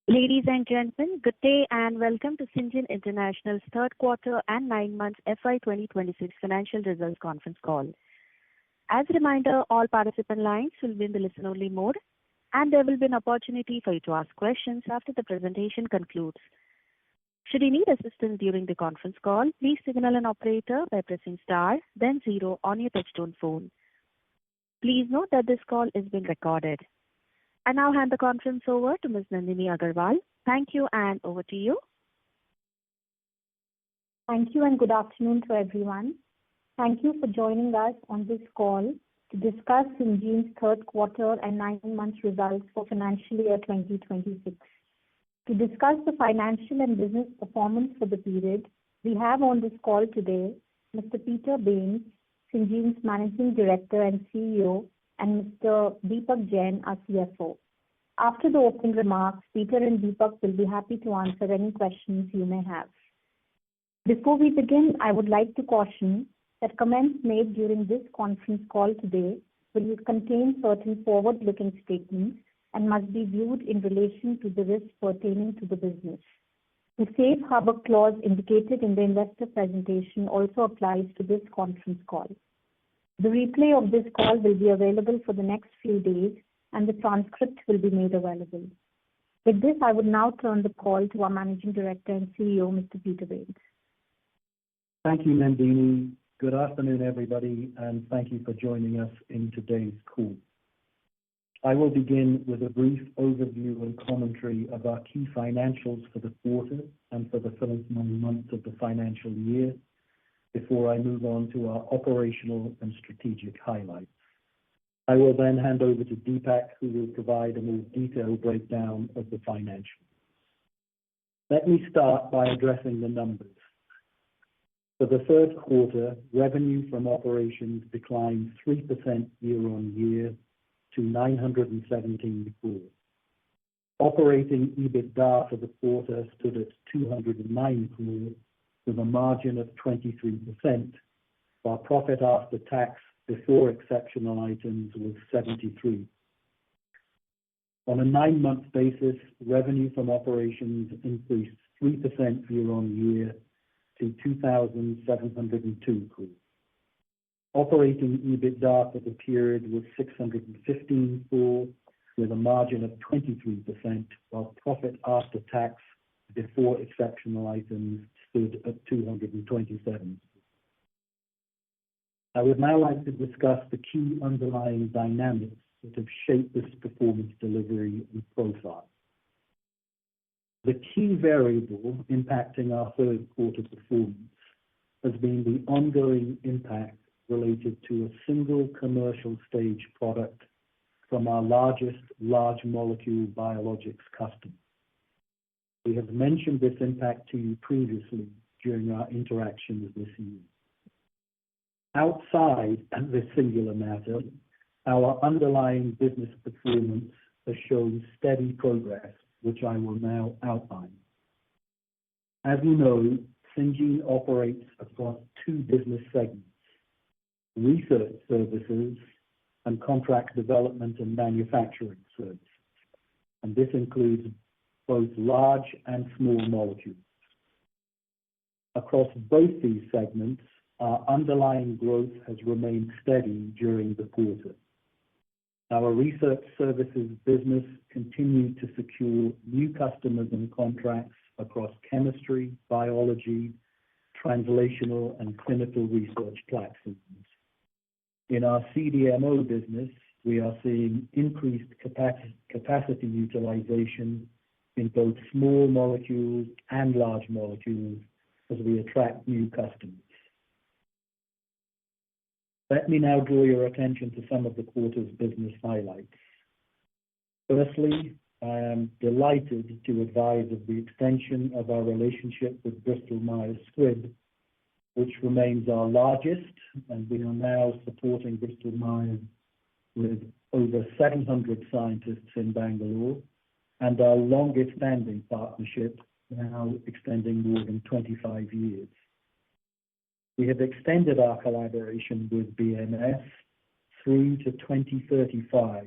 Ladies and gentlemen, good day and welcome to Syngene International's third quarter and 9 months FY2026 financial results conference call. As a reminder, all participant lines will be in the listen-only mode, and there will be an opportunity for you to ask questions after the presentation concludes. Should you need assistance during the conference call, please signal an operator by pressing star, then 0 on your touchtone phone. Please note that this call is being recorded. I now hand the conference over to Ms. Nandini Agarwal. Thank you, and over to you. Thank you, and good afternoon to everyone. Thank you for joining us on this call to discuss Syngene's third quarter and 9 months results for financial year 2026. To discuss the financial and business performance for the period, we have on this call today Mr. Peter Bains, Syngene's Managing Director and CEO, and Mr. Deepak Jain, our CFO. After the opening remarks, Peter and Deepak will be happy to answer any questions you may have. Before we begin, I would like to caution that comments made during this conference call today will contain certain forward-looking statements and must be viewed in relation to the risks pertaining to the business. The safe harbor clause indicated in the investor presentation also applies to this conference call. The replay of this call will be available for the next few days, and the transcript will be made available. With this, I would now turn the call to our Managing Director and CEO, Mr. Peter Bains. Thank you, Nandini. Good afternoon, everybody, and thank you for joining us in today's call. I will begin with a brief overview and commentary of our key financials for the quarter and for the first 9 months of the financial year, before I move on to our operational and strategic highlights. I will then hand over to Deepak, who will provide a more detailed breakdown of the financials. Let me start by addressing the numbers. For the third quarter, revenue from operations declined 3% year-on-year to 917 crore. Operating EBITDA for the quarter stood at 209 crore, with a margin of 23%, while profit after tax before exceptional items was 73. On a 9-month basis, revenue from operations increased 3% year-on-year to 2,702 crore. Operating EBITDA for the period was 615 crore, with a margin of 23%, while profit after tax before exceptional items stood at 227. I would now like to discuss the key underlying dynamics that have shaped this performance delivery and profile. The key variable impacting our third quarter performance has been the ongoing impact related to a single commercial stage product from our largest large molecule biologics customer. We have mentioned this impact to you previously during our interactions this year. Outside this singular matter, our underlying business performance has shown steady progress, which I will now outline. As you know, Syngene operates across 2 business segments: research services and contract development and manufacturing services, and this includes both large and small molecules. Across both these segments, our underlying growth has remained steady during the quarter. Our research services business continued to secure new customers and contracts across chemistry, biology, translational, and clinical research platforms. In our CDMO business, we are seeing increased capacity utilization in both small molecules and large molecules as we attract new customers. Let me now draw your attention to some of the quarter's business highlights. Firstly, I am delighted to advise of the extension of our relationship with Bristol Myers Squibb, which remains our largest, and we are now supporting Bristol Myers with over 700 scientists in Bangalore, and our longest standing partnership, now extending more than 25 years. We have extended our collaboration with BMS through to 2035,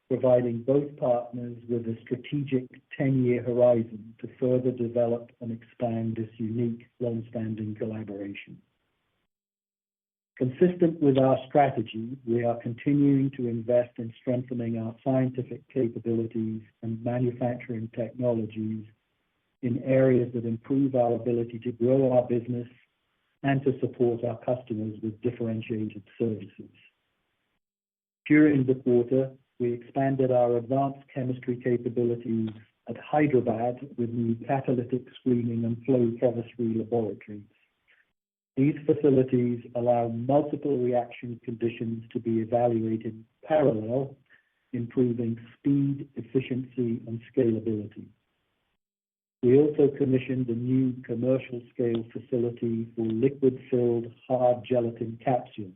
providing both partners with a strategic 10-year horizon to further develop and expand this unique, long-standing collaboration. Consistent with our strategy, we are continuing to invest in strengthening our scientific capabilities and manufacturing technologies in areas that improve our ability to grow our business and to support our customers with differentiated services. During the quarter, we expanded our advanced chemistry capabilities at Hyderabad with new catalytic screening and flow chemistry laboratories. These facilities allow multiple reaction conditions to be evaluated in parallel, improving speed, efficiency, and scalability. We also commissioned a new commercial-scale facility for liquid-filled hard gelatin capsules,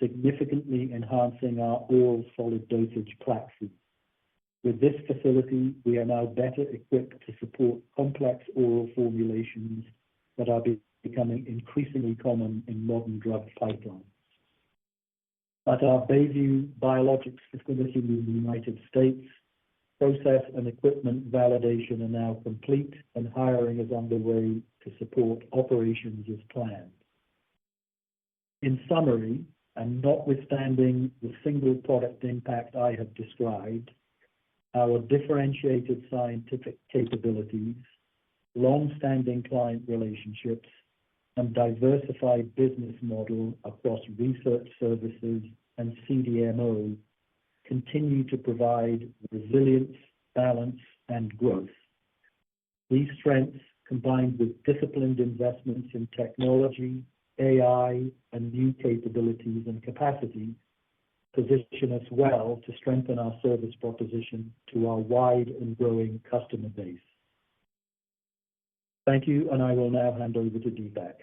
significantly enhancing our oral solid dosage platform. With this facility, we are now better equipped to support complex oral formulations that are becoming increasingly common in modern drug pipelines. At our Bayview Biologics facility in the United States, process and equipment validation are now complete and hiring is underway to support operations as planned. In summary, and notwithstanding the single product impact I have described, our differentiated scientific capabilities, long-standing client relationships, and diversified business model across research services and CDMO continue to provide resilience, balance, and growth. These strengths, combined with disciplined investments in technology, AI, and new capabilities and capacity, position us well to strengthen our service proposition to our wide and growing customer base. Thank you, and I will now hand over to Deepak.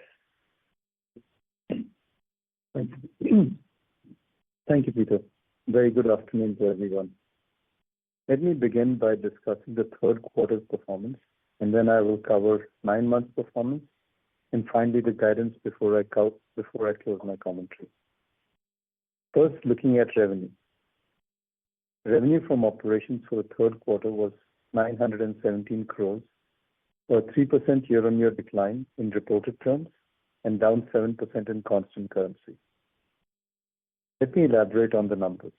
Thank you, Peter. Very good afternoon to everyone. Let me begin by discussing the third quarter's performance, and then I will cover 9 months' performance, and finally the guidance before I close my commentary. First, looking at revenue. Revenue from operations for the third quarter was 917 crores, a 3% year-on-year decline in reported terms and down 7% in constant currency. Let me elaborate on the numbers.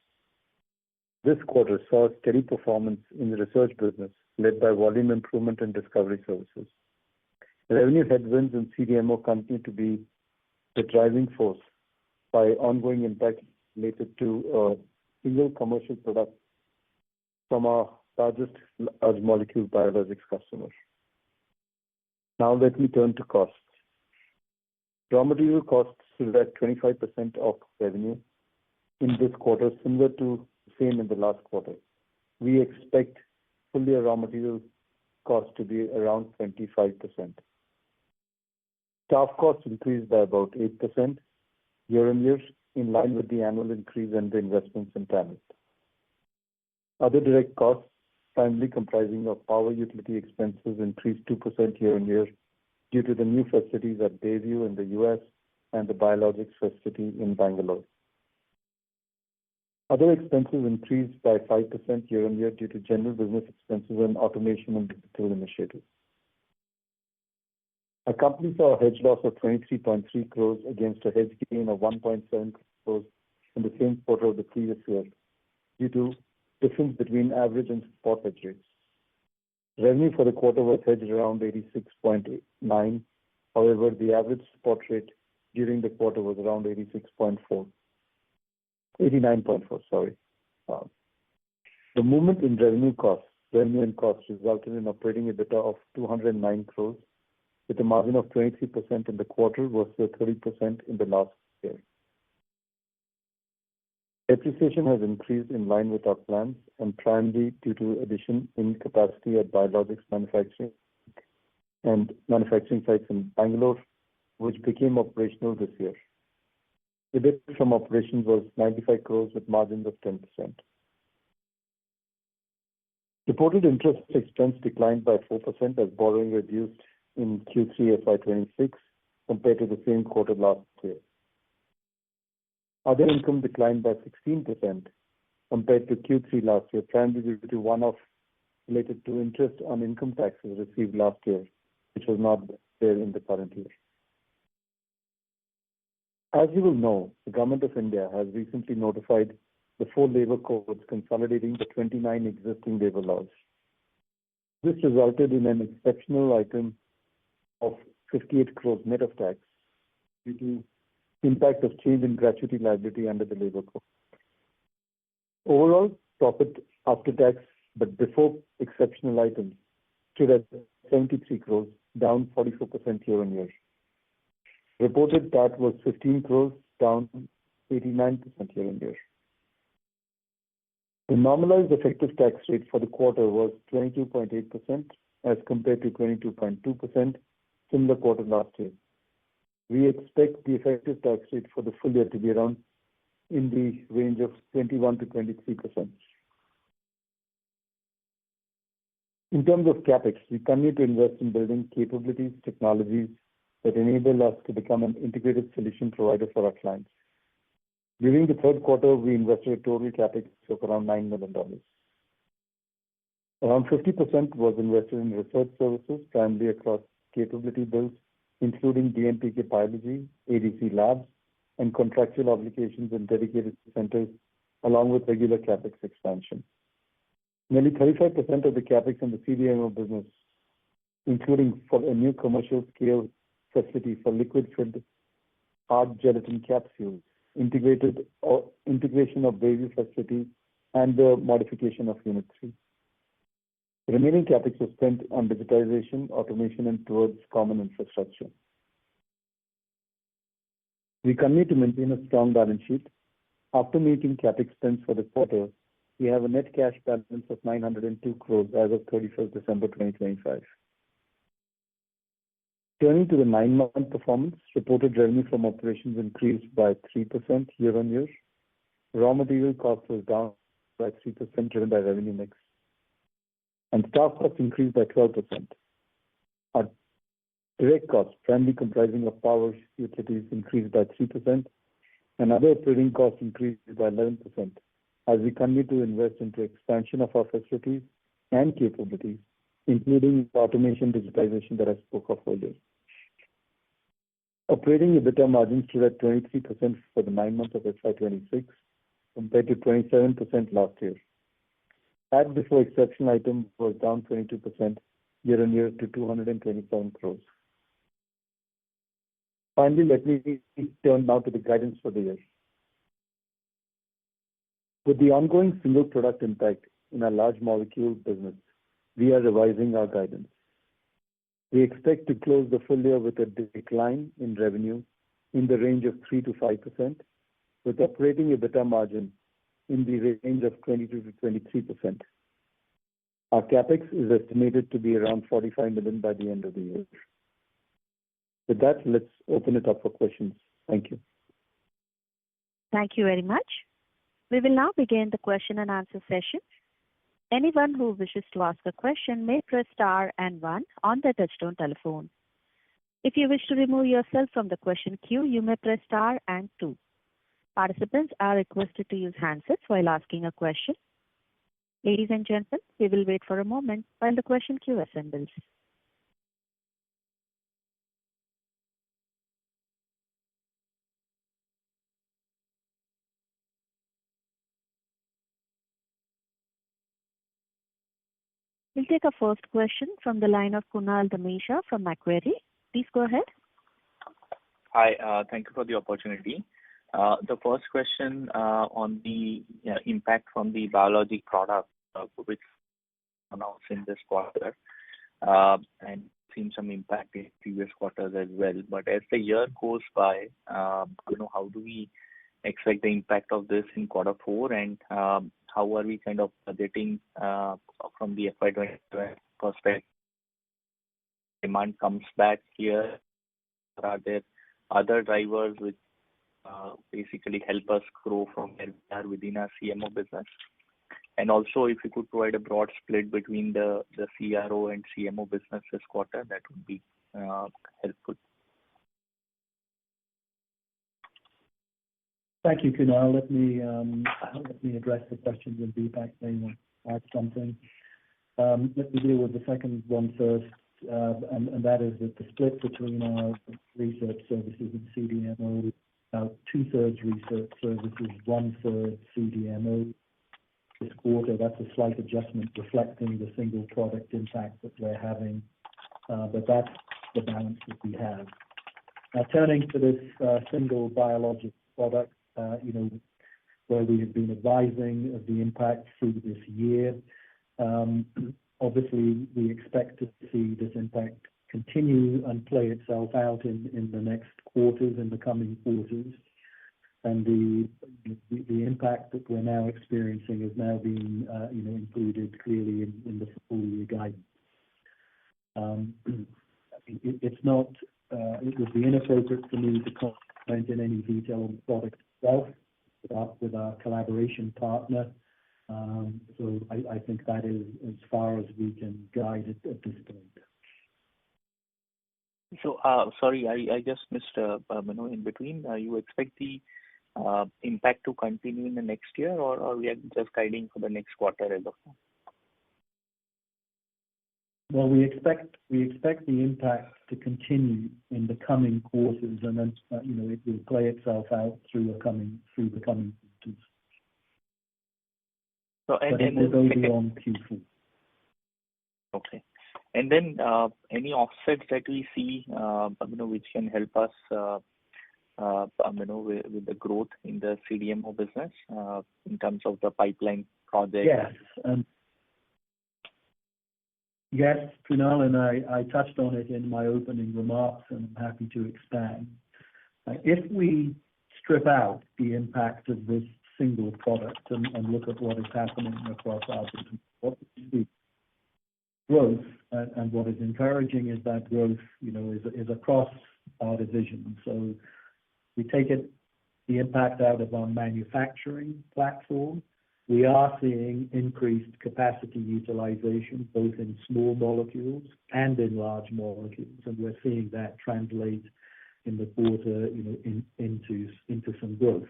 This quarter saw a steady performance in the research business, led by volume improvement and discovery services. Revenue headwinds in CDMO continue to be the driving force by ongoing impact related to a single commercial product from our largest large molecule biologics customer. Now let me turn to costs. Raw material costs stood at 25% of revenue in this quarter, similar to the same in the last quarter. We expect full year raw material cost to be around 25%. Staff costs increased by about 8% year-on-year, in line with the annual increase and the investments in talent. Other direct costs, primarily comprising of power utility expenses, increased 2% year-on-year due to the new facilities at Bayview in the US and the biologics facility in Bangalore. Other expenses increased by 5% year-on-year due to general business expenses and automation and digital initiatives. Our company saw a hedge loss of 23.3 crores against a hedge gain of 1.7 crores in the same quarter of the previous year due to difference between average and spot hedge rates. Revenue for the quarter was hedged around 86.9. However, the average spot rate during the quarter was around 89.4, sorry. The movement in revenue and costs resulted in operating EBITDA of 209 crores with a margin of 23% in the quarter versus 30% in the last year. Depreciation has increased in line with our plans and primarily due to addition in capacity at biologics manufacturing and manufacturing sites in Bangalore, which became operational this year. EBIT from operations was 95 crores with margins of 10%. Reported interest expense declined by 4% as borrowing reduced in Q3 FY26 compared to the same quarter last year. Other income declined by 16% compared to Q3 last year, primarily due to one-off related to interest on income taxes received last year, which was not there in the current year. As you will know, the Government of India has recently notified the 4 labor codes consolidating the 29 existing labor laws. This resulted in an exceptional item of 58 crores net of tax due to impact of change in gratuity liability under the labor code. Overall, profit after tax, but before exceptional items, stood at 73 crores, down 44% year-on-year. Reported PAT was 15 crores, down 89% year-on-year. The normalized effective tax rate for the quarter was 22.8% as compared to 22.2% similar quarter last year. We expect the effective tax rate for the full year to be around in the range of 21 to 23%. In terms of CapEx, we continue to invest in building capabilities, technologies that enable us to become an integrated solution provider for our clients. During the third quarter, we invested a total CapEx of around $9 million. Around 50% was invested in research services, primarily across capability builds, including DMPK biology, ADC labs, and contractual obligations in dedicated centers, along with regular CapEx expansion. Nearly 35% of the CapEx in the CDMO business, including for a new commercial scale facility for liquid-filled hard gelatin capsules, integration of Bayview facility, and the modification of Unit 3. The remaining CapEx was spent on digitization, automation, and towards common infrastructure. We continue to maintain a strong balance sheet. After meeting CapEx spends for the quarter, we have a net cash balance of 902 crores as of 31st December 2025. Turning to the 9-month performance, reported revenue from operations increased by 3% year-on-year. Raw material cost was down by 3%, driven by revenue mix. And staff costs increased by 12%. Our direct costs, primarily comprising of power utilities, increased by 3%, and other operating costs increased by 11%, as we continue to invest into expansion of our facilities and capabilities, including automation digitization that I spoke of earlier. Operating EBITDA margin stood at 23% for the 9 months of FY26, compared to 27% last year. PAT before exceptional item was down 22% year-on-year to 227 crores. Finally, let me turn now to the guidance for the year. With the ongoing single product impact in our large molecule business, we are revising our guidance. We expect to close the full year with a decline in revenue in the range of 3 to 5%, with operating EBITDA margin in the range of 22 to 23%. Our CapEx is estimated to be around $45 million by the end of the year. With that, let's open it up for questions. Thank you. Thank you very much. We will now begin the question and answer session. Anyone who wishes to ask a question may press star and 1 on their touchtone telephone. If you wish to remove yourself from the question queue, you may press star and 2. Participants are requested to use handsets while asking a question. Ladies and gentlemen, we will wait for a moment while the question queue assembles. We'll take a first question from the line of Kunal Dhamesha from Macquarie. Please go ahead. Hi, thank you for the opportunity. The first question on the impact from the biologic product, which announced in this quarter, and seen some impact in previous quarters as well. But as the year goes by, how do we expect the impact of this in quarter 4, and how are we kind of budgeting from the FY2025 perspective? Demand comes back here. Are there other drivers which basically help us grow from where we are within our CMO business? And also, if you could provide a broad split between the CRO and CMO business this quarter, that would be helpful. Thank you, Kunal. Let me address the questions and Deepak may want to add something. Let me deal with the second one first, and that is that the split between our research services and CDMO, about 2/3 research services, 1/3 CDMO. This quarter, that's a slight adjustment reflecting the single product impact that we're having, but that's the balance that we have. Now, turning to this single biologic product, where we have been advising of the impact through this year. Obviously, we expect to see this impact continue and play itself out in the next quarters, in the coming quarters. And the impact that we're now experiencing is now being included clearly in the full year guidance. It would be inappropriate for me to comment in any detail on the product itself with our collaboration partner. So I think that is as far as we can guide it at this point. So, sorry, I just missed, in between. You expect the impact to continue in the next year, or we are just guiding for the next quarter as of now? Well, we expect the impact to continue in the coming quarters, and then it will play itself out through the coming quarters. So, but it will go beyond Q4. Okay. And then any offsets that we see, which can help us, with the growth in the CDMO business in terms of the pipeline project? Yes, Kunal, and I touched on it in my opening remarks, and I'm happy to expand. If we strip out the impact of this single product and look at what is happening across our business, what we see growth, and what is encouraging is that growth, is across our division. So we take the impact out of our manufacturing platform. We are seeing increased capacity utilization, both in small molecules and in large molecules, and we're seeing that translate in the quarter, into some growth.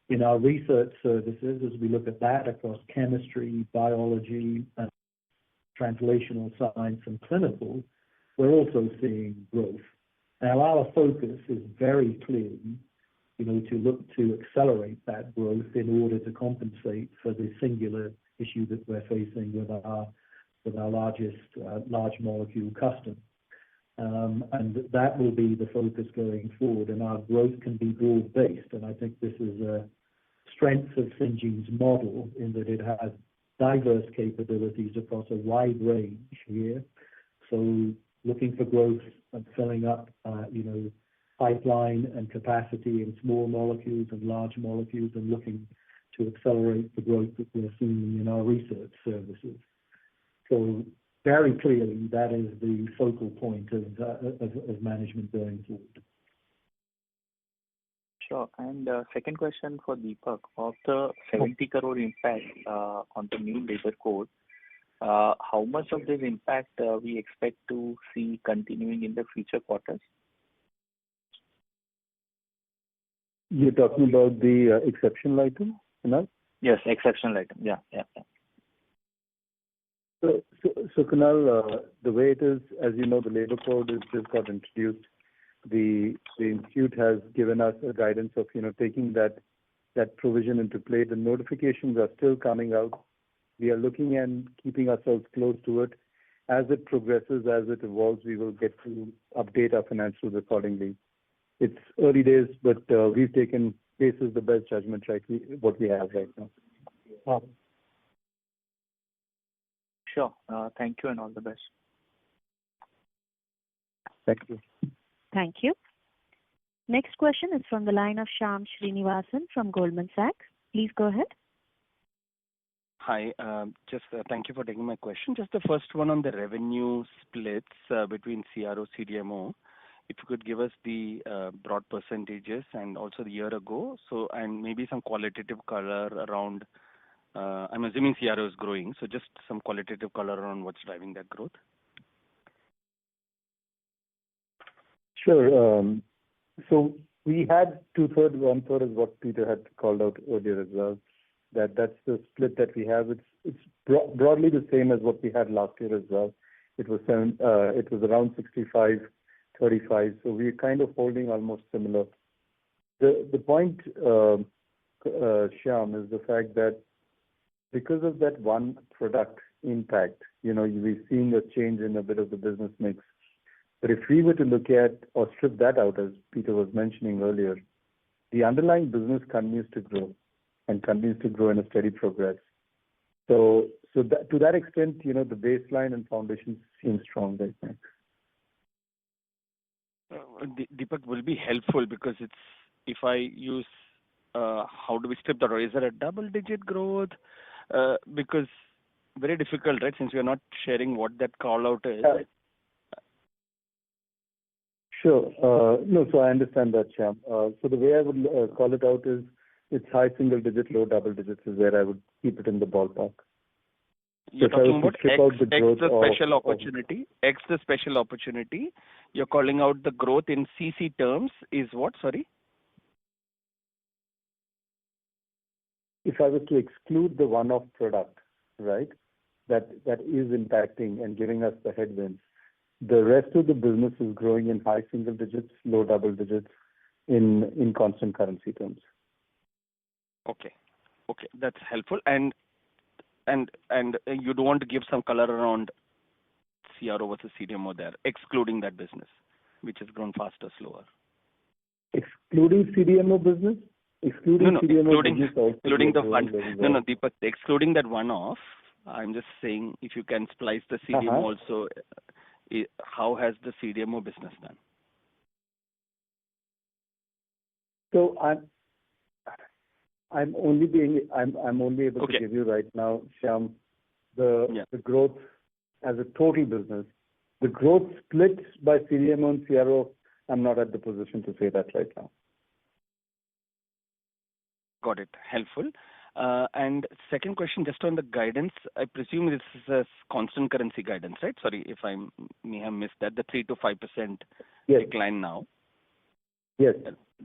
In our research services, as we look at that across chemistry, biology, and translational science and clinical, we're also seeing growth. Now, our focus is very clearly, to look to accelerate that growth in order to compensate for the singular issue that we're facing with our largest large molecule customer. And that will be the focus going forward, and our growth can be broad-based. And I think this is a strength of Syngene's model in that it has diverse capabilities across a wide range here. So looking for growth and filling up, pipeline and capacity in small molecules and large molecules, and looking to accelerate the growth that we're seeing in our research services. So very clearly, that is the focal point of management going forward. Sure. And second question for Deepak. Of the 70 crore impact on the new labor code, how much of this impact we expect to see continuing in the future quarters? You're talking about the exceptional item, Kunal? Yes, exceptional item. Yeah. So Kunal, the way it is, as you know, the labor code is just got introduced. The institute has given us a guidance of taking that provision into play. The notifications are still coming out. We are looking and keeping ourselves close to it. As it progresses, as it evolves, we will get to update our financials accordingly. It's early days, but we've taken basis the best judgment what we have right now. Sure. Thank you and all the best. Thank you. Thank you. Next question is from the line of Shyam Srinivasan from Goldman Sachs. Please go ahead. Hi. Just thank you for taking my question. Just the first one on the revenue splits between CRO, CDMO. If you could give us the broad percentages and also the year ago. So, and maybe some qualitative color around, I'm assuming CRO is growing, so just some qualitative color around what's driving that growth. Sure. So we had 2/3, 1/3 is what Peter had called out earlier as well. That's the split that we have. It's broadly the same as what we had last year as well. It was around 65-35. So we're kind of holding almost similar. The point, Shyam, is the fact that because of that one product impact, we're seeing a change in a bit of the business mix. But if we were to look at or strip that out, as Peter was mentioning earlier, the underlying business continues to grow and continues to grow in a steady progress. So that, to that extent, the baseline and foundation seem strong right now. Deepak will be helpful because if I use how do we strip that, or is there a double-digit growth? Because very difficult, right? Since we are not sharing what that call out is. Sure. No, so I understand that, Shyam. So the way I would call it out is it's high single digit, low double digits is where I would keep it in the ballpark. You're talking about the special opportunity. X the special opportunity. You're calling out the growth in CC terms is what? Sorry. If I was to exclude the one-off product, right, that is impacting and giving us the headwinds, the rest of the business is growing in high single digits, low double digits in constant currency terms. Okay, that's helpful. And you don't want to give some color around CRO versus CDMO there, excluding that business, which has grown faster, slower. Excluding CDMO business? Excluding the one. No, Deepak, excluding that one-off, I'm just saying if you can splice the CDMO also, how has the CDMO business done? So I'm only able to give you right now, Shyam, the growth as a total business. The growth split by CDMO and CRO, I'm not at the position to say that right now. Got it. Helpful. And second question, just on the guidance, I presume this is a constant currency guidance, right? Sorry if I may have missed that, the 3 to 5% decline now. Yes.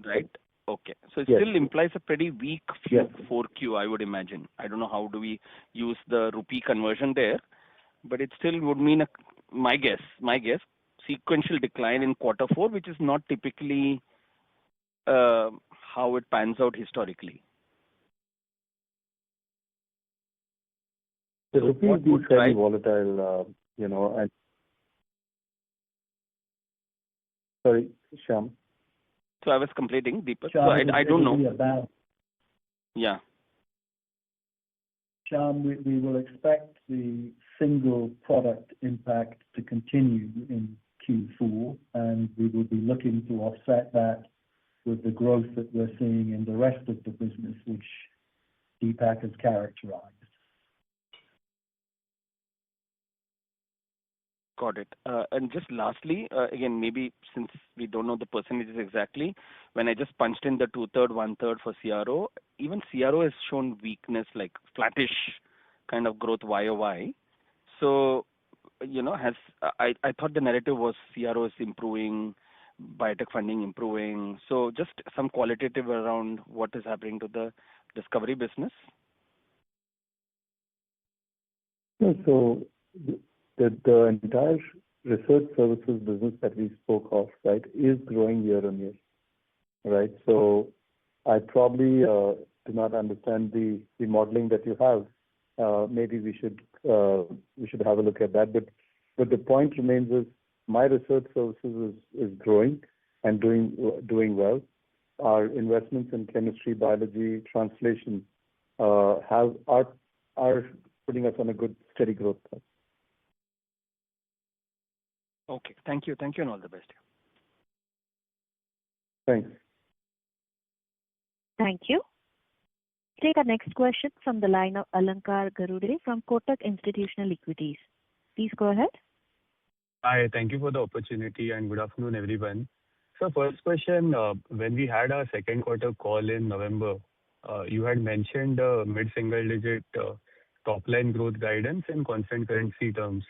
Right? Okay. So it still implies a pretty weak 4Q, I would imagine. I don't know how do we use the rupee conversion there, but it still would mean, my guess, sequential decline in quarter 4, which is not typically how it pans out historically. The rupee is being fairly volatile, and sorry, Shyam. So I was completing, Deepak. So I don't know. Yeah. Shyam, we will expect the single product impact to continue in Q4, and we will be looking to offset that with the growth that we're seeing in the rest of the business, which Deepak has characterized. Got it. And just lastly, again, maybe since we don't know the percentages exactly, when I just punched in the 2/3, 1/3 for CRO, even CRO has shown weakness, like flattish kind of growth YOY. So, I thought the narrative was CRO is improving, biotech funding improving. So just some qualitative around what is happening to the discovery business. So the entire research services business that we spoke of, right, is growing year on year, right? So I probably do not understand the modeling that you have. Maybe we should have a look at that. But the point remains is my research services is growing and doing well. Our investments in chemistry, biology, translation are putting us on a good steady growth path. Okay. Thank you, and all the best. Thanks. Thank you. Take our next question from the line of Alankar Garude from Kotak Institutional Equities. Please go ahead. Hi, thank you for the opportunity and good afternoon, everyone. So first question, when we had our second quarter call in November, you had mentioned mid-single digit top line growth guidance in constant currency terms.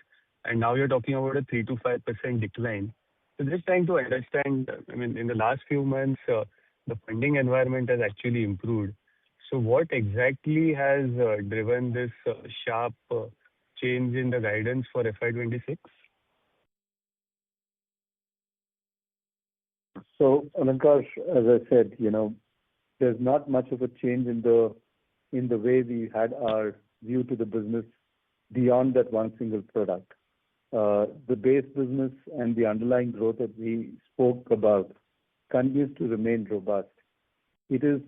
And now you're talking about a 3 to 5% decline. So just trying to understand, in the last few months, the funding environment has actually improved. So what exactly has driven this sharp change in the guidance for FY26? So, Alankar, as I said, there's not much of a change in the way we had our view to the business beyond that one single product. The base business and the underlying growth that we spoke about continues to remain robust. It is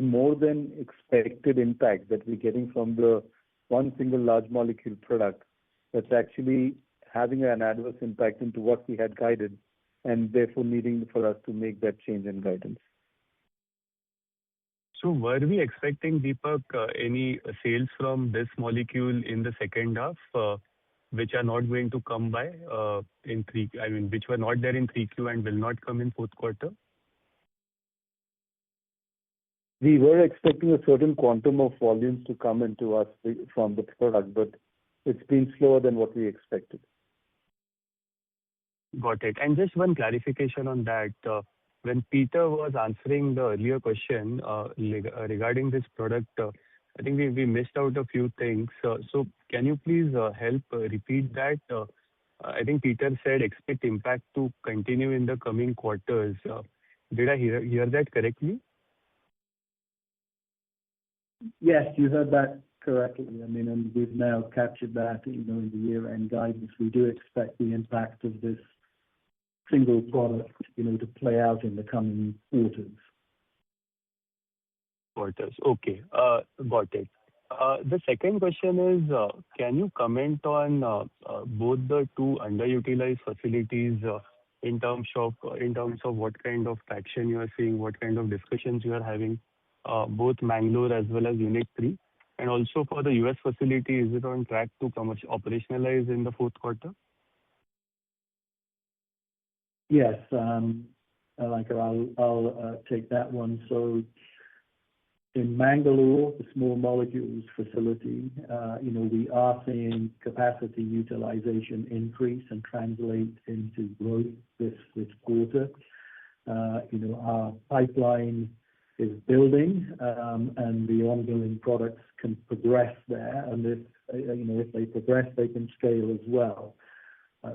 more than expected impact that we're getting from the one single large molecule product that's actually having an adverse impact into what we had guided, and therefore needing for us to make that change in guidance. So were we expecting, Deepak, any sales from this molecule in the second half, which are not going to come by which were not there in 3Q and will not come in fourth quarter? We were expecting a certain quantum of volumes to come into us from the product, but it's been slower than what we expected. Got it. And just one clarification on that. When Peter was answering the earlier question regarding this product, I think we missed out a few things. So can you please help repeat that? I think Peter said expect impact to continue in the coming quarters. Did I hear that correctly? Yes, you heard that correctly. I mean, and we've now captured that, in the year-end guidance. We do expect the impact of this single product, to play out in the coming quarters. Okay. Got it. The second question is, can you comment on both the two underutilized facilities in terms of what kind of traction you are seeing, what kind of discussions you are having, both Mangalore as well as Unit 3? And also for the US facility, is it on track to operationalize in the fourth quarter? Yes, I'll take that one. So in Mangalore, the small molecules facility, we are seeing capacity utilization increase and translate into growth this quarter. Our pipeline is building, and the ongoing products can progress there. And if they progress, they can scale as well.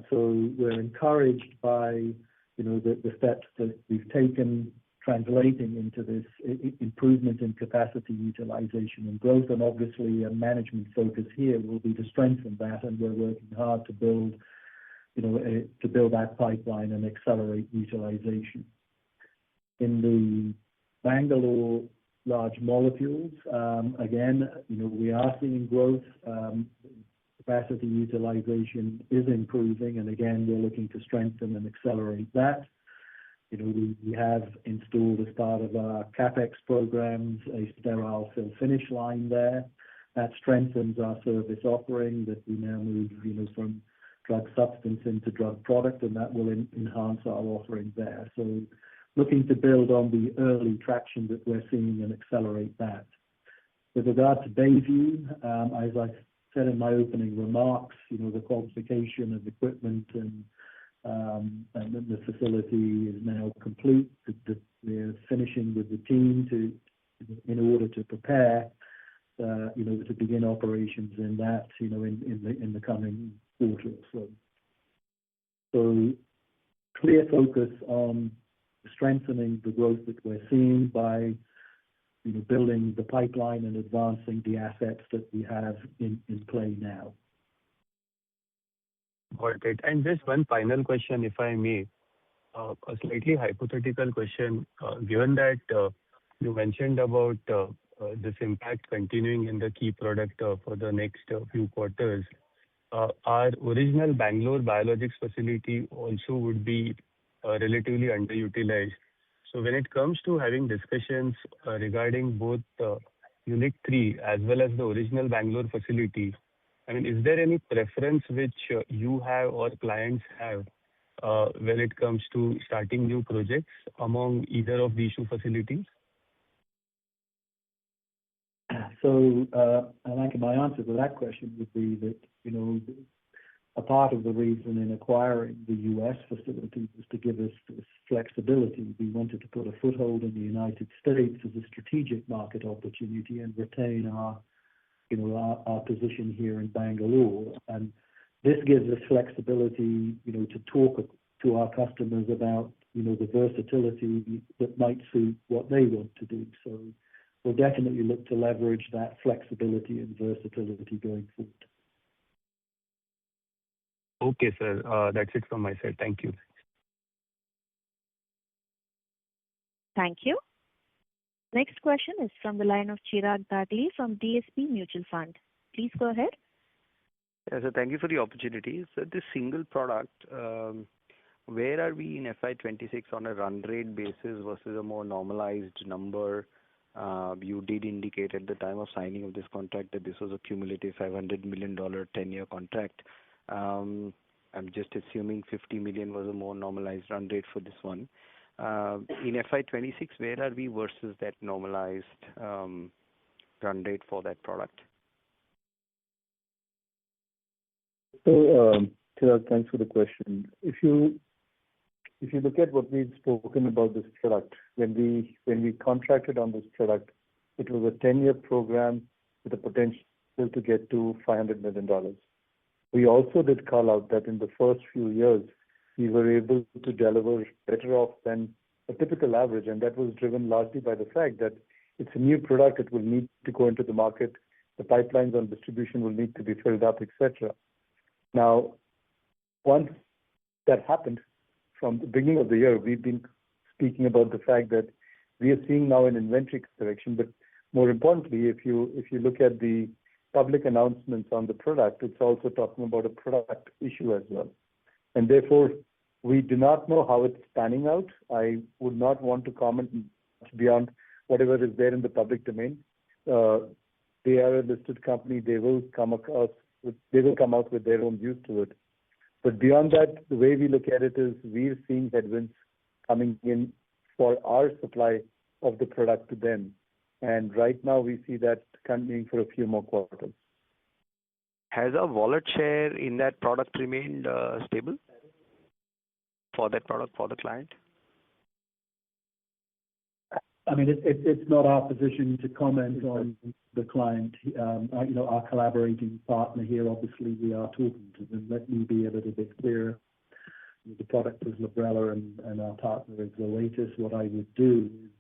So we're encouraged by the steps that we've taken, translating into this improvement in capacity utilization and growth. And obviously, a management focus here will be to strengthen that, and we're working hard to build that pipeline and accelerate utilization. In the Bangalore large molecules, again, we are seeing growth. Capacity utilization is improving, and again, we're looking to strengthen and accelerate that. We have installed as part of our CapEx programs a sterile fill finish line there. That strengthens our service offering, that we now move from drug substance into drug product, and that will enhance our offering there. So looking to build on the early traction that we're seeing and accelerate that. With regard to Bayview, as I said in my opening remarks, the qualification of equipment and then the facility is now complete. We're finishing with the team in order to prepare, to begin operations in that, in the coming quarter or so. So clear focus on strengthening the growth that we're seeing by building the pipeline and advancing the assets that we have in play now. Got it. And just one final question, if I may, a slightly hypothetical question. Given that you mentioned about this impact continuing in the key product for the next few quarters, our original Bangalore biologics facility also would be relatively underutilized. So when it comes to having discussions regarding both Unit 3 as well as the original Bangalore facility, I mean, is there any preference which you have or clients have when it comes to starting new projects among either of these two facilities? So, my answer to that question would be that, a part of the reason in acquiring the U.S. facility was to give us this flexibility. We wanted to put a foothold in the United States as a strategic market opportunity and retain our position here in Bangalore. And this gives us flexibility, to talk to our customers about, the versatility that might suit what they want to do. So we'll definitely look to leverage that flexibility and versatility going forward. Okay, sir. That's it from my side. Thank you. Thank you. Next question is from the line of Chirag Dagli from DSP Mutual Fund. Please go ahead. Yeah, so thank you for the opportunity. So this single product, where are we in FY26 on a run rate basis versus a more normalized number? You did indicate at the time of signing of this contract that this was a cumulative $500 million 10-year contract. I'm just assuming 50 million was a more normalized run rate for this one. In FY26, where are we versus that normalized run rate for that product? So, Chirag, thanks for the question. If you look at what we've spoken about this product, when we contracted on this product, it was a 10-year program with the potential to get to $500 million. We also did call out that in the first few years, we were able to deliver better off than a typical average, and that was driven largely by the fact that it's a new product. It will need to go into the market. The pipelines on distribution will need to be filled up, etc. Now, once that happened, from the beginning of the year, we've been speaking about the fact that we are seeing now an inventory correction. But more importantly, if you look at the public announcements on the product, it's also talking about a product issue as well. And therefore, we do not know how it's panning out. I would not want to comment much beyond whatever is there in the public domain. They are a listed company. They will come out with their own views to it. But beyond that, the way we look at it is we're seeing headwinds coming in for our supply of the product to them. And right now, we see that continuing for a few more quarters. Has our wallet share in that product remained stable for that product, for the client? I mean, it's not our position to comment on the client. Our collaborating partner here, obviously, we are talking to them. Let me be a little bit clearer. The product is Librela and our partner is Zoetis. What I would do is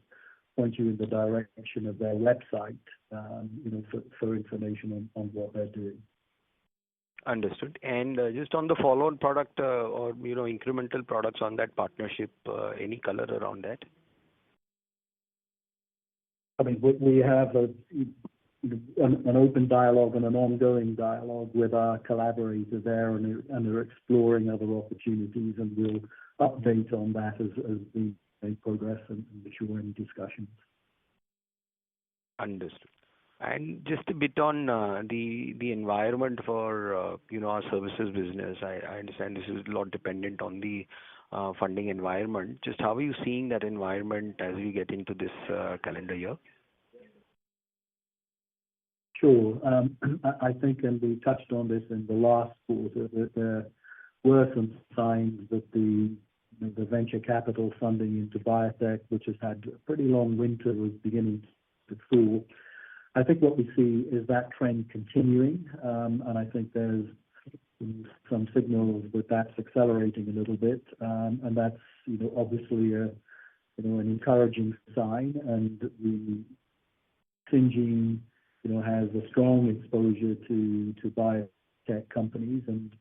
point you in the direction of their website, for information on what they're doing. Understood. And just on the follow-on product or incremental products on that partnership, any color around that? I mean, we have an open dialogue and an ongoing dialogue with our collaborator there, and they're exploring other opportunities, and we'll update on that as we make progress and mature any discussions. Understood. And just a bit on the environment for our services business. I understand this is a lot dependent on the funding environment. Just how are you seeing that environment as we get into this calendar year? Sure. I think, and we touched on this in the last quarter, that there were some signs that the venture capital funding into biotech, which has had a pretty long winter, was beginning to fall. I think what we see is that trend continuing, and I think there's some signals that that's accelerating a little bit, and that's obviously an encouraging sign. And the Syngene has a strong exposure to biotech companies, and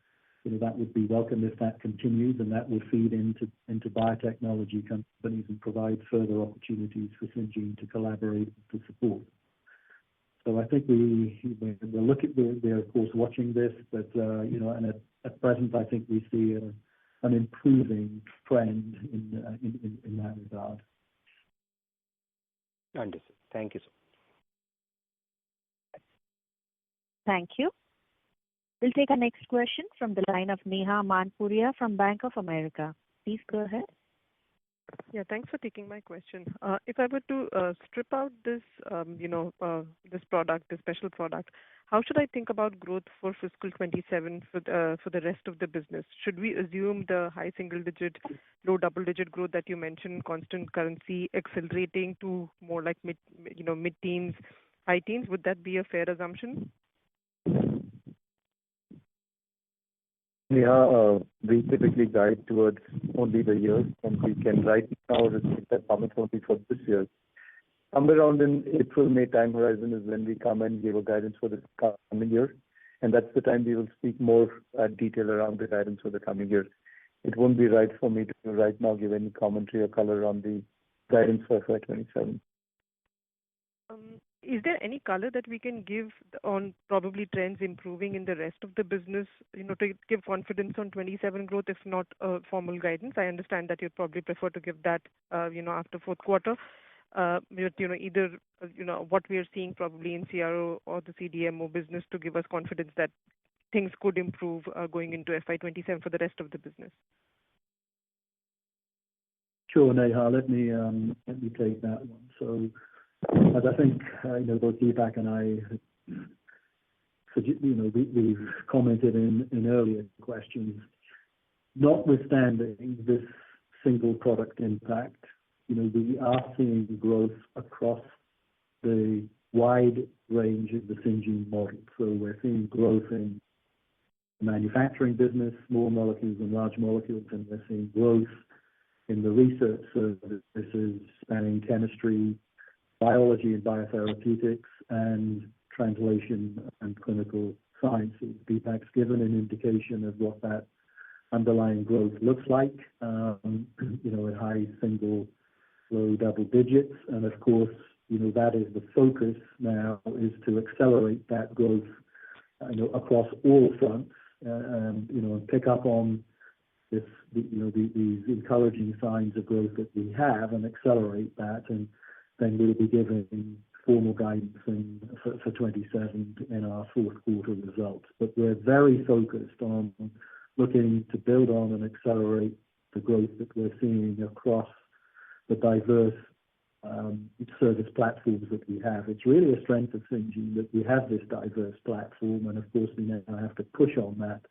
that would be welcome if that continues, and that will feed into biotechnology companies and provide further opportunities for Syngene to collaborate and to support. So I think we're of course watching this, but and at present I think we see an improving trend in that regard. Understood. Thank you, sir. Thank you. We'll take our next question from the line of Neha Manpuria from Bank of America. Please go ahead. Yeah, thanks for taking my question. If I were to strip out this, this product, this special product, how should I think about growth for fiscal 27 for the rest of the business? Should we assume the high single digit, low double digit growth that you mentioned, constant currency accelerating to more like mid-teens, high teens? Would that be a fair assumption? Yeah, we typically guide towards only the year, and we can right now restrict that comment only for this year. Somewhere around in April, May time horizon is when we come and give a guidance for the coming year, and that's the time we will speak more detail around the guidance for the coming year. It won't be right for me to right now give any commentary or color on the guidance for FY27. Is there any color that we can give on probably trends improving in the rest of the business, to give confidence on 27 growth, if not formal guidance? I understand that you'd probably prefer to give that, after fourth quarter. But, either, what we are seeing probably in CRO or the CDMO business to give us confidence that things could improve going into FY27 for the rest of the business. Sure, Neha. Let me take that one. So, as I think both Deepak and I, we've commented in earlier questions. Notwithstanding this single product impact, we are seeing growth across the wide range of the Syngene model. So we're seeing growth in the manufacturing business, small molecules and large molecules, and we're seeing growth in the research services spanning chemistry, biology and biotherapeutics, and translation and clinical sciences. Deepak's given an indication of what that underlying growth looks like, at high single, low double digits. And of course, that is the focus now, is to accelerate that growth, across all fronts, and pick up on this, these encouraging signs of growth that we have and accelerate that. And then we'll be giving formal guidance for 27 in our fourth quarter results. But we're very focused on looking to build on and accelerate the growth that we're seeing across the diverse service platforms that we have. It's really a strength of Syngene that we have this diverse platform, and of course we now have to push on that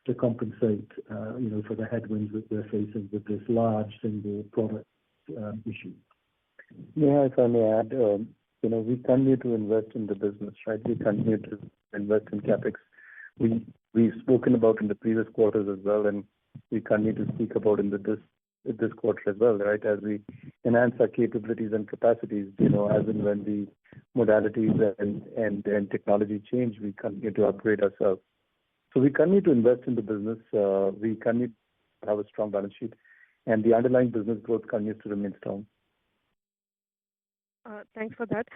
to compensate, for the headwinds that we're facing with this large single product issue. Yeah, if I may add, we continue to invest in the business, right? We continue to invest in CapEx. We've spoken about in the previous quarters as well, and we continue to speak about in this quarter as well, right? As we enhance our capabilities and capacities, as and when the modalities and technology change, we continue to upgrade ourselves. So we continue to invest in the business. We continue to have a strong balance sheet, and the underlying business growth continues to remain strong. Thanks for that.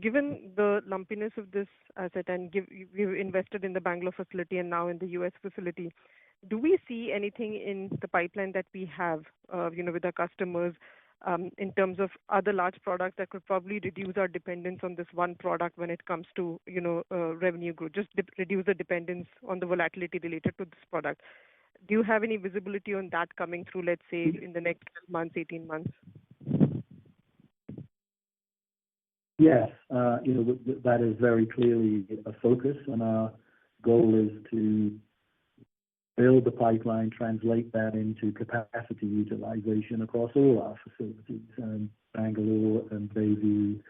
Given the lumpiness of this asset and we've invested in the Bangalore facility and now in the US facility, do we see anything in the pipeline that we have, with our customers, in terms of other large products that could probably reduce our dependence on this one product when it comes to, revenue growth, just reduce the dependence on the volatility related to this product? Do you have any visibility on that coming through, let's say, in the next 12 months, 18 months? Yes, that is very clearly a focus, and our goal is to build the pipeline, translate that into capacity utilization across all our facilities, and Bangalore and Bayview,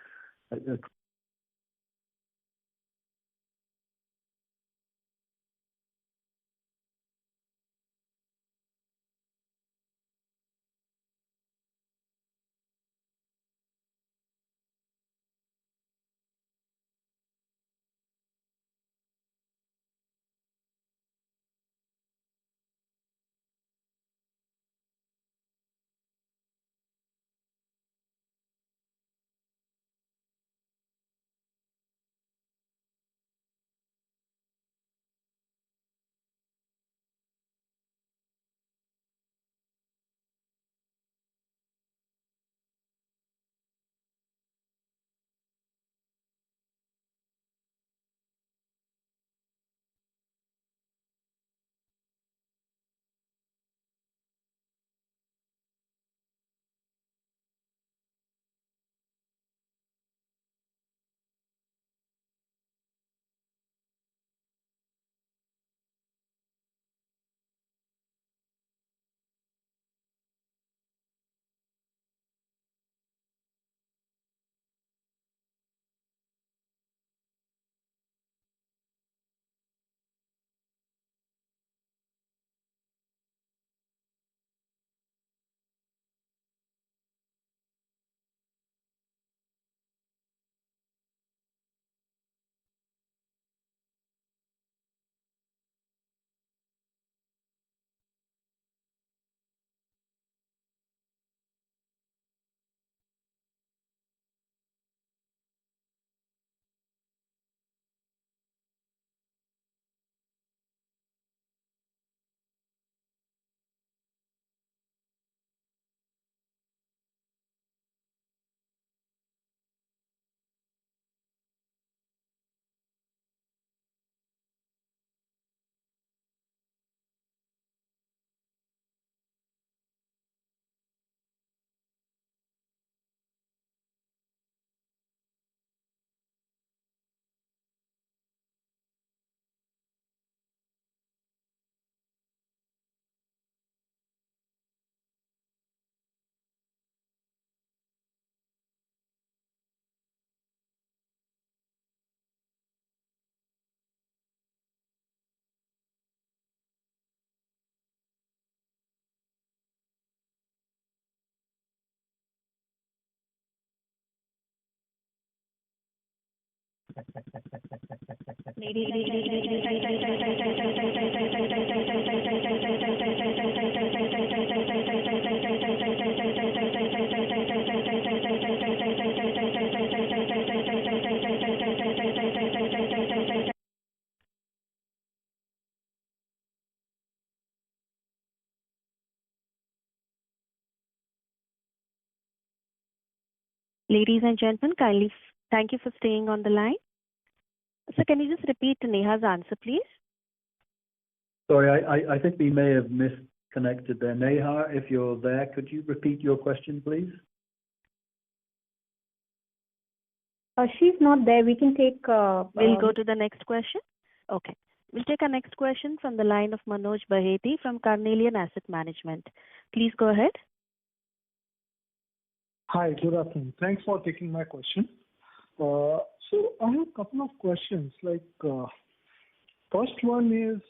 Ladies and gentlemen, kindly thank you for staying on the line. So can you just repeat Neha's answer, please? Sorry, I think we may have misconnected there. Neha, if you're there, could you repeat your question, please? She's not there. We can take. We'll go to the next question. Okay. We'll take our next question from the line of Manoj Baheti from Carnelian Asset Management. Please go ahead. Hi, good afternoon. Thanks for taking my question. So I have a couple of questions. First one is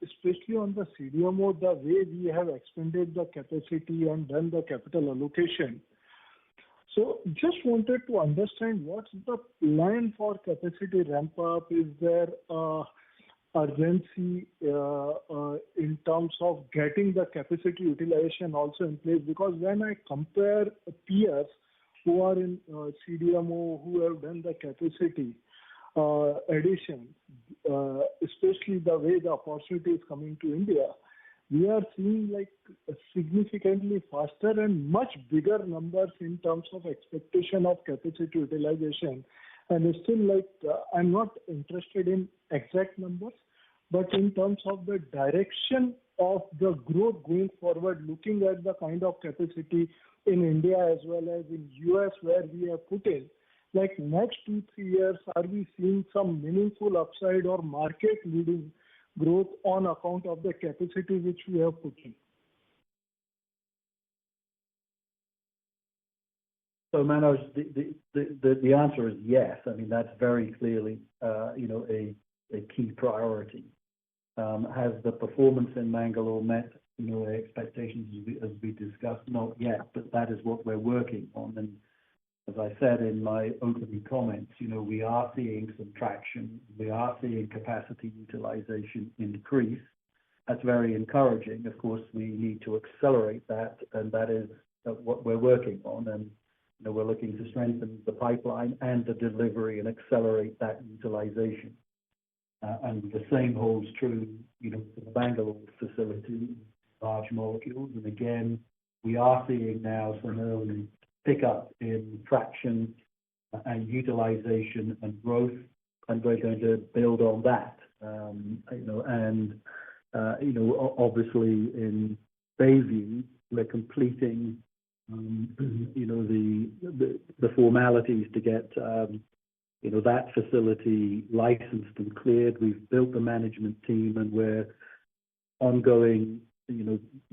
especially on the CDMO, the way we have expanded the capacity and done the capital allocation. So just wanted to understand what's the plan for capacity ramp up? Is there urgency in terms of getting the capacity utilization also in place? Because when I compare peers who are in CDMO who have done the capacity addition, especially the way the opportunity is coming to India, we are seeing significantly faster and much bigger numbers in terms of expectation of capacity utilization. And still, I'm not interested in exact numbers, but in terms of the direction of the growth going forward, looking at the kind of capacity in India as well as in US where we have put in, next 2-3 years, are we seeing some meaningful upside or market leading growth on account of the capacity which we have put in? So Manoj, the answer is yes. I mean, that's very clearly, a key priority. Has the performance in Mangalore met, expectations as we discussed? Not yet, but that is what we're working on. And as I said in my opening comments, we are seeing some traction. We are seeing capacity utilization increase. That's very encouraging. Of course, we need to accelerate that, and that is what we're working on. And we're looking to strengthen the pipeline and the delivery and accelerate that utilization. And the same holds true, for the Bangalore facility, large molecules. And again, we are seeing now some early pickup in traction and utilization and growth, and we're going to build on that. Obviously in Bayview, we're completing the formalities to get that facility licensed and cleared. We've built the management team, and we're ongoing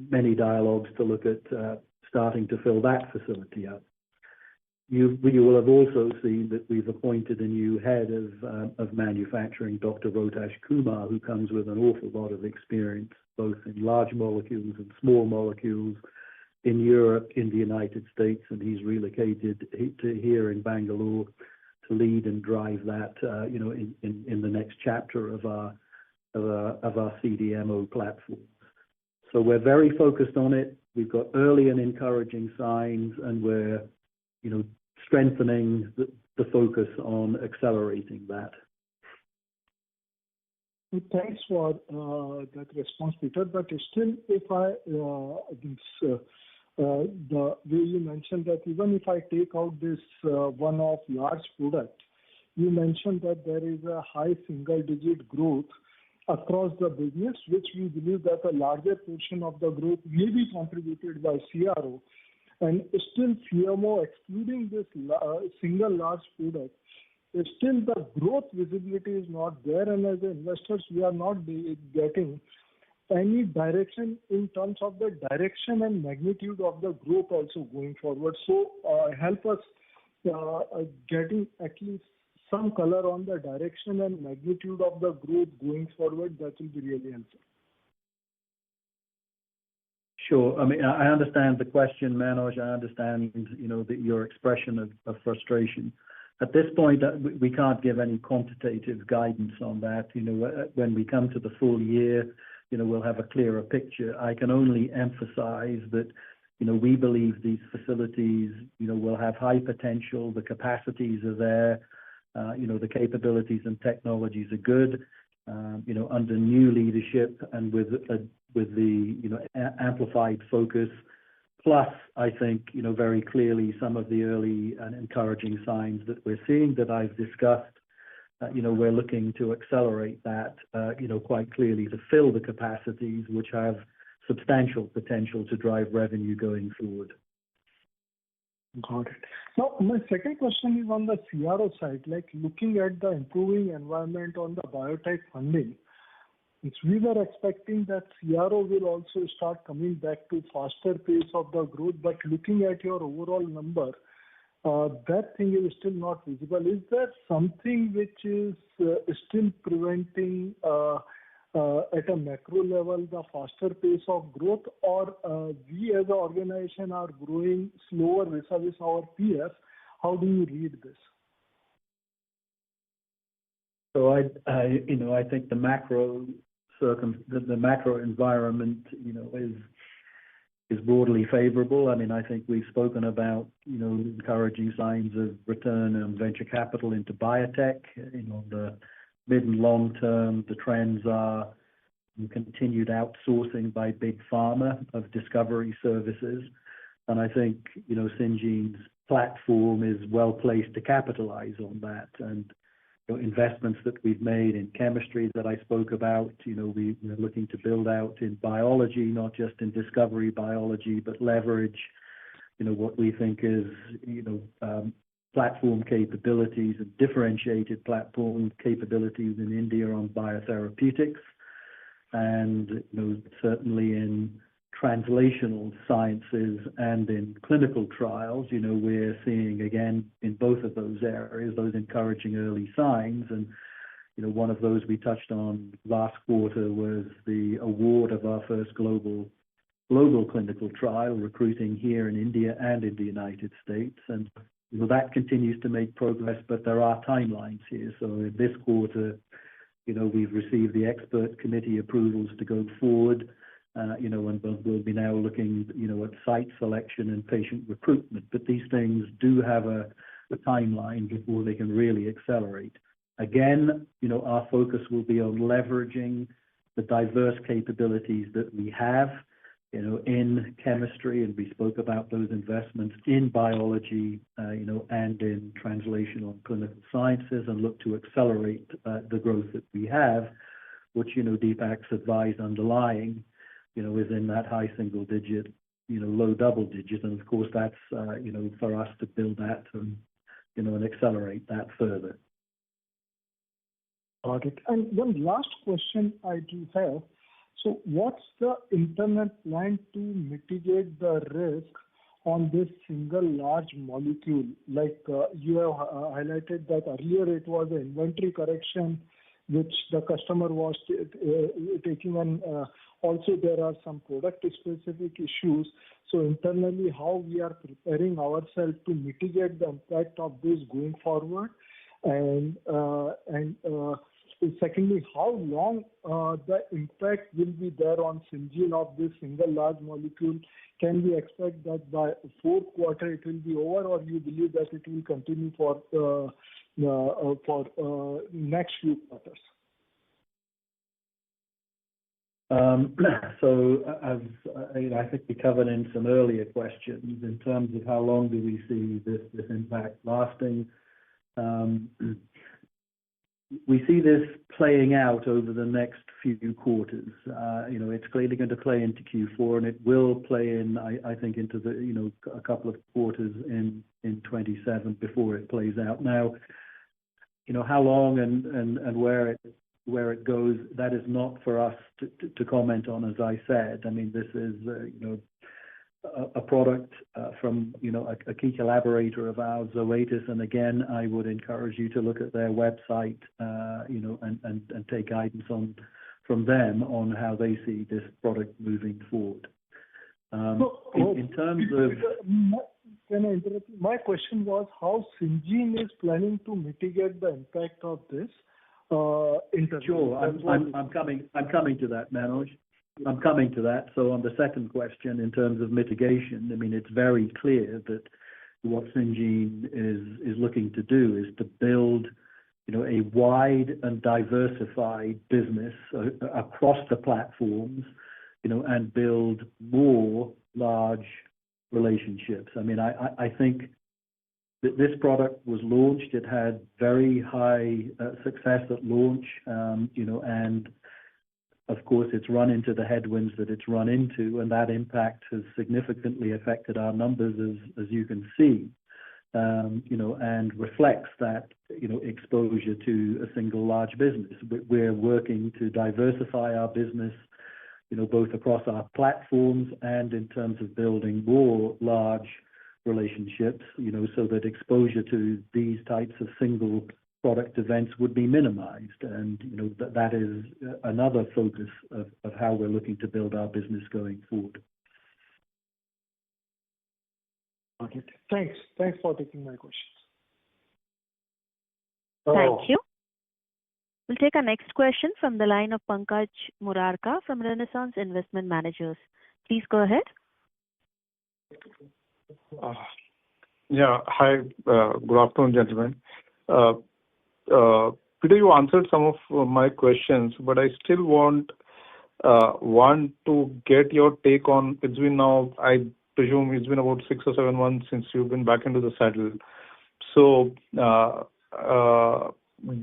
many dialogues to look at starting to fill that facility up. You will have also seen that we've appointed a new head of manufacturing, Dr. Rotash Kumar, who comes with an awful lot of experience, both in large molecules and small molecules in Europe, in the United States, and he's relocated to here in Bangalore to lead and drive that, in the next chapter of our CDMO platform. So we're very focused on it. We've got early and encouraging signs, and we're, strengthening the focus on accelerating that. Thanks for that response, Peter. But still, if the way you mentioned that even if I take out this one-off large product, you mentioned that there is a high single-digit growth across the business, which we believe that a larger portion of the growth may be contributed by CRO. And still CMO, excluding this single large product, still the growth visibility is not there. And as investors, we are not getting any direction in terms of the direction and magnitude of the growth also going forward. So help us getting at least some color on the direction and magnitude of the growth going forward. That will be really helpful. Sure. I mean, I understand the question, Manoj. I understand, your expression of frustration. At this point, we can't give any quantitative guidance on that. When we come to the full year, we'll have a clearer picture. I can only emphasize that, we believe these facilities, will have high potential. The capacities are there. The capabilities and technologies are good. Under new leadership and with the amplified focus. Plus, I think, very clearly some of the early and encouraging signs that we're seeing that I've discussed, we're looking to accelerate that, quite clearly to fill the capacities which have substantial potential to drive revenue going forward. Got it. Now, my second question is on the CRO side, like looking at the improving environment on the biotech funding. We were expecting that CRO will also start coming back to faster pace of the growth, but looking at your overall number, that thing is still not visible. Is there something which is still preventing at a macro level the faster pace of growth, or we as an organization are growing slower vis-a-vis our peers? How do you read this? So I think the macro environment, is broadly favorable. I mean, I think we've spoken about, encouraging signs of return on venture capital into biotech. The mid and long term, the trends are continued outsourcing by big pharma of discovery services. And I think, Syngene's platform is well placed to capitalize on that. And investments that we've made in chemistry that I spoke about, we're looking to build out in biology, not just in discovery biology, but leverage, what we think is, platform capabilities and differentiated platform capabilities in India on biotherapeutics. And, certainly in translational sciences and in clinical trials, we're seeing again in both of those areas, those encouraging early signs. And, one of those we touched on last quarter was the award of our first global clinical trial, recruiting here in India and in the United States. And, that continues to make progress, but there are timelines here. So in this quarter, we've received the expert committee approvals to go forward. And we'll be now looking, at site selection and patient recruitment. But these things do have a timeline before they can really accelerate. Again, our focus will be on leveraging the diverse capabilities that we have, in chemistry, and we spoke about those investments in biology, and in translational and clinical sciences, and look to accelerate the growth that we have, which, Deepak's advised underlying, is in that high single digit, low double digit. And of course, that's, for us to build that and, and accelerate that further. Got it. And one last question I do have. So what's the internal plan to mitigate the risk on this single large molecule? Like you have highlighted that earlier it was an inventory correction which the customer was taking, and also there are some product specific issues. So internally, how we are preparing ourselves to mitigate the impact of this going forward, and secondly, how long the impact will be there on Syngene of this single large molecule? Can we expect that by fourth quarter it will be over, or you believe that it will continue for next few quarters? So as I think we covered in some earlier questions in terms of how long do we see this impact lasting. We see this playing out over the next few quarters. It's clearly going to play into Q4, and it will play in, I think, into the, a couple of quarters in 27 before it plays out. Now, how long and where it goes, that is not for us to comment on, as I said. I mean, this is, a product from, a key collaborator of ours, Zoetis. And again, I would encourage you to look at their website, and take guidance from them on how they see this product moving forward. In terms of... can I interrupt you? My question was how Syngene is planning to mitigate the impact of this interview. Sure, I'm coming to that, Manoj. I'm coming to that. So on the second question, in terms of mitigation, I mean, it's very clear that what Syngene is looking to do is to build, a wide and diversified business across the platforms, and build more large relationships. I mean, I think that this product was launched. It had very high success at launch, and of course, it's run into the headwinds that it's run into, and that impact has significantly affected our numbers, as you can see, and reflects that, exposure to a single large business. We're working to diversify our business, both across our platforms and in terms of building more large relationships, so that exposure to these types of single product events would be minimized. And, that is another focus of how we're looking to build our business going forward. Okay. Thanks for taking my questions. Thank you. We'll take our next question from the line of Pankaj Murarka from Renaissance Investment Managers. Please go ahead. Hi. Good afternoon, gentlemen. Peter, you answered some of my questions, but I still want to get your take on. It's been now, I presume, it's been about 6 or 7 months since you've been back into the saddle. So,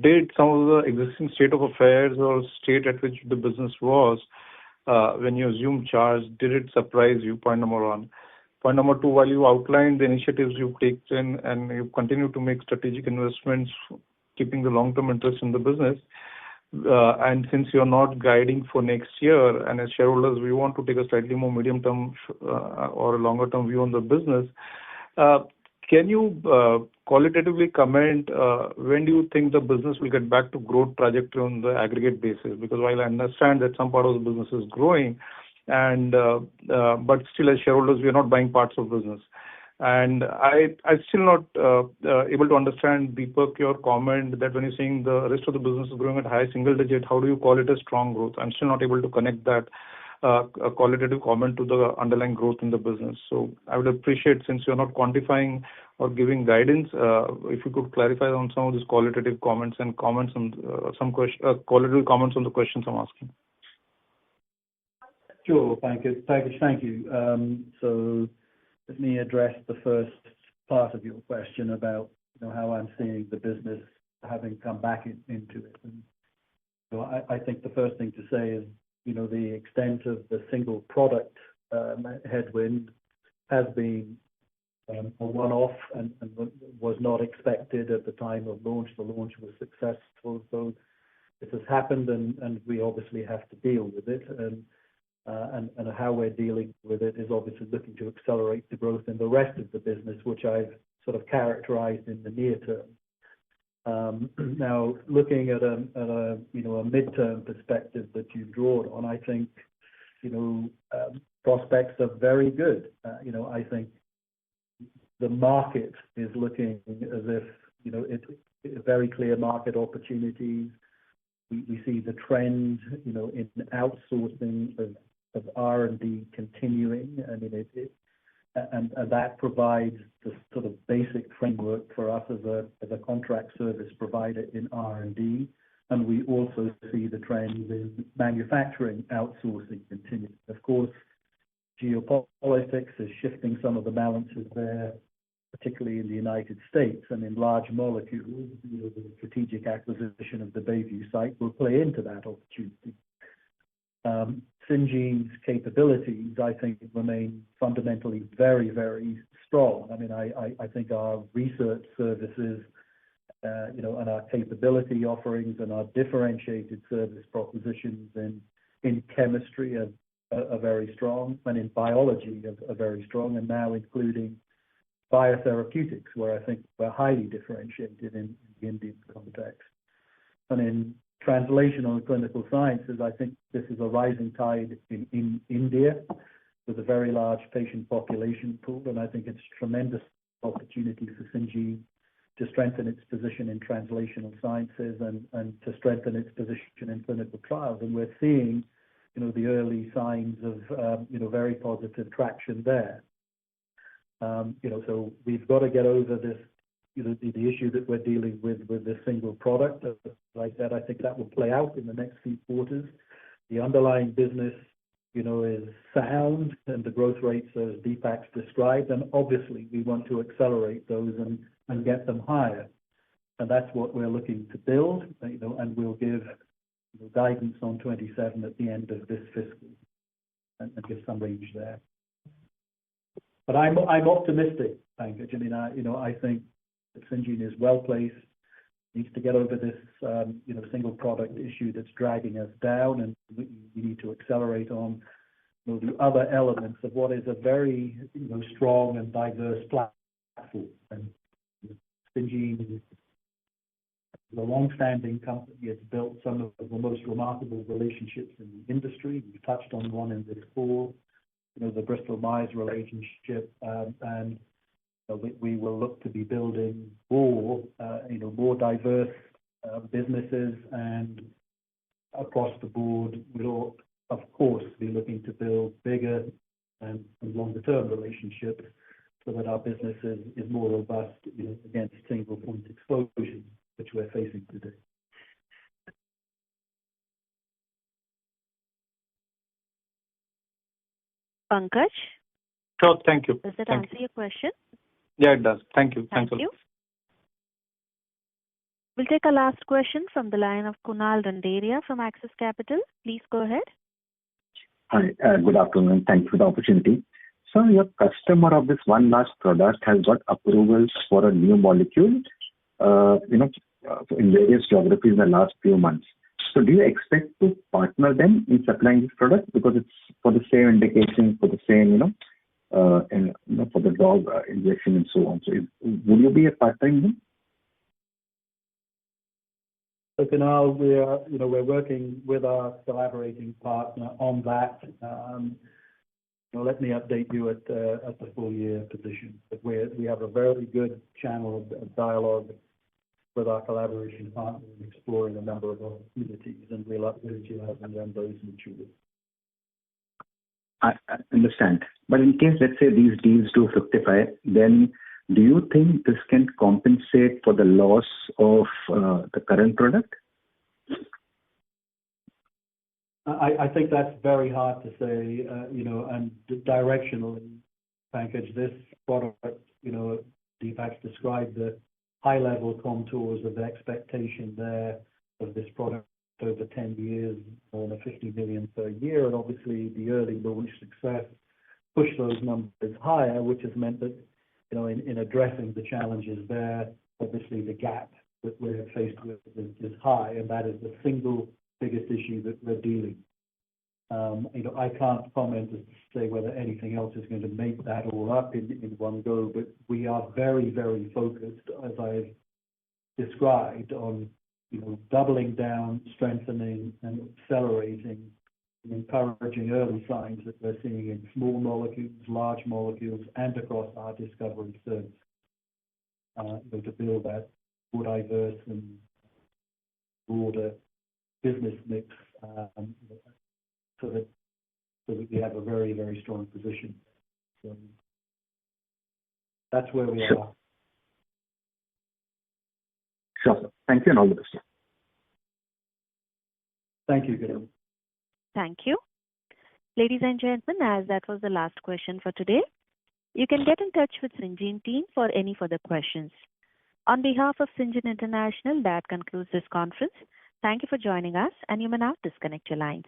did some of the existing state of affairs or state at which the business was when you assumed charge, did it surprise you? Point number one. Point number two, while you outlined the initiatives you've taken and you continue to make strategic investments, keeping the long-term interest in the business, and since you're not guiding for next year, and as shareholders, we want to take a slightly more medium-term or a longer-term view on the business, can you qualitatively comment when do you think the business will get back to growth trajectory on the aggregate basis? Because while I understand that some part of the business is growing, and but still as shareholders, we are not buying parts of business. And I'm still not able to understand, Deepak, your comment that when you're saying the rest of the business is growing at high single digit, how do you call it a strong growth? I'm still not able to connect that a qualitative comment to the underlying growth in the business. So I would appreciate, since you're not quantifying or giving guidance, if you could clarify on some of these qualitative comments and comments on qualitative comments on the questions I'm asking. Sure, Pankaj, thank you. So let me address the first part of your question about, how I'm seeing the business having come back into it. And so I think the first thing to say is, the extent of the single product headwind has been a one-off and was not expected at the time of launch. The launch was successful, so it has happened, and we obviously have to deal with it. And how we're dealing with it is obviously looking to accelerate the growth in the rest of the business, which I've sort of characterized in the near term. Now, looking at a midterm perspective that you draw on, I think, prospects are very good. I think the market is looking as if, it's very clear market opportunities. We see the trend, in outsourcing of R&D continuing. I mean, and that provides the sort of basic framework for us as a contract service provider in R&D. And we also see the trend in manufacturing outsourcing continue. Of course, geopolitics is shifting some of the balances there, particularly in the United States, and in large molecules, the strategic acquisition of the Bayview site will play into that opportunity. Syngene's capabilities, I think, remain fundamentally very, very strong. I mean, I think our research services, and our capability offerings and our differentiated service propositions in chemistry are very strong, and in biology are very strong, and now including biotherapeutics, where I think we're highly differentiated in the Indian context. And in translational and clinical sciences, I think this is a rising tide in India. with a very large patient population pool, and I think it's a tremendous opportunity for Syngene to strengthen its position in translational sciences and to strengthen its position in clinical trials. And we're seeing, the early signs of, very positive traction there. So we've got to get over this, the issue that we're dealing with this single product. As I said, I think that will play out in the next few quarters. The underlying business, is sound, and the growth rates as Deepak's described, and obviously we want to accelerate those and get them higher. And that's what we're looking to build, and we'll give guidance on 27 at the end of this fiscal and give some range there. But I'm optimistic, Pankaj. I think that Syngene is well placed, needs to get over this, single product issue that's dragging us down, and we need to accelerate on the other elements of what is a very, strong and diverse platform. And Syngene is a long-standing company. It's built some of the most remarkable relationships in the industry. We've touched on one in this call, the Bristol-Myers relationship, and we will look to be building more, more diverse businesses, and across the board, we'll, of course, be looking to build bigger and longer-term relationships so that our business is more robust, against single-point explosions, which we're facing today. Pankaj? Sure, thank you. Does that answer your question? Yeah, it does. Thank you. Thank you. We'll take a last question from the line of Kunal Randeria from Axis Capital. Please go ahead. Hi, good afternoon. Thank you for the opportunity. So your customer of this one last product has got approvals for a new molecule, in various geographies in the last few months. So do you expect to partner them in supplying this product because it's for the same indication, for the same, for the dog injection and so on? So would you be a partner in them? So Kunal, we're working with our collaborating partner on that. Let me update you at the full year position. But we have a very good channel of dialogue with our collaboration partner in exploring a number of opportunities, and we'll update you as and when those mature. I understand. But in case, let's say, these deals do fructify, then do you think this can compensate for the loss of the current product? I think that's very hard to say, and directionally, Pankaj, this product, Deepak's described the high-level contours of the expectation there of this product over 10 years, on a 50 million per year, and obviously the early launch success pushed those numbers higher, which has meant that, in addressing the challenges there, obviously the gap that we're faced with is high, and that is the single biggest issue that we're dealing. I can't comment as to say whether anything else is going to make that all up in one go, but we are very, very focused, as I've described, on doubling down, strengthening, and accelerating, and encouraging early signs that we're seeing in small molecules, large molecules, and across our discovery service, to build that more diverse and broader business mix, so that we have a very, very strong position. So that's where we are. Sure, sir. Thank you, and all the best. Thank you, Kunal. Thank you. Ladies and gentlemen, as that was the last question for today, you can get in touch with Syngene team for any further questions. On behalf of Syngene International, that concludes this conference. Thank you for joining us, and you may now disconnect your lines.